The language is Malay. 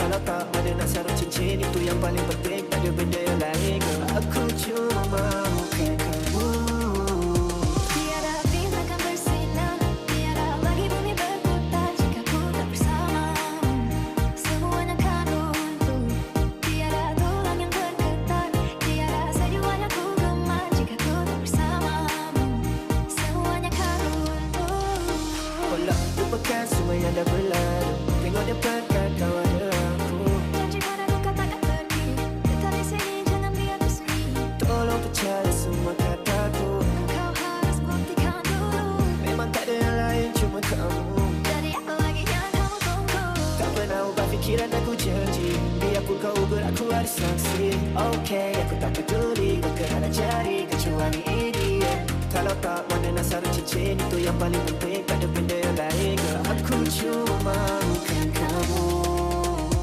Kalau tak mana nak sarung cincin, itu yang paling penting. Tak ada benda yang lain ke? Aku cuma mahukan kamu. Tiada bintang akan bersinar, tiada lagi bumi berputar jika ku tak bersamamu. Semuanya kan runtuh, tiada tulang yang bergetar, tiada senyuman yang ku gemar jika ku tak bersamamu. Semuanya kan runtuh. Tolak lupakan semua yang dah berlalu. Tengok dapatkan kau ada aku. Janji padaku kau takkan pergi, tetap di sini jangan biar ku sunyi. Tolong percaya semua kataku. Kau harus buktikan dulu, Memang tak ada yang lain, cuma kamu. jadi apa lagi yang kamu tunggu? Tak pernah ubah fikiran aku janji. Biarpun kau ugur aku ada sanksi. Okay, aku tak peduli kau kerana jari kecuali ini. Kalau tak mana nak sarung cincin, itu yang paling penting. Tak ada benda yang lain ke? Aku cuma mahukan kamu.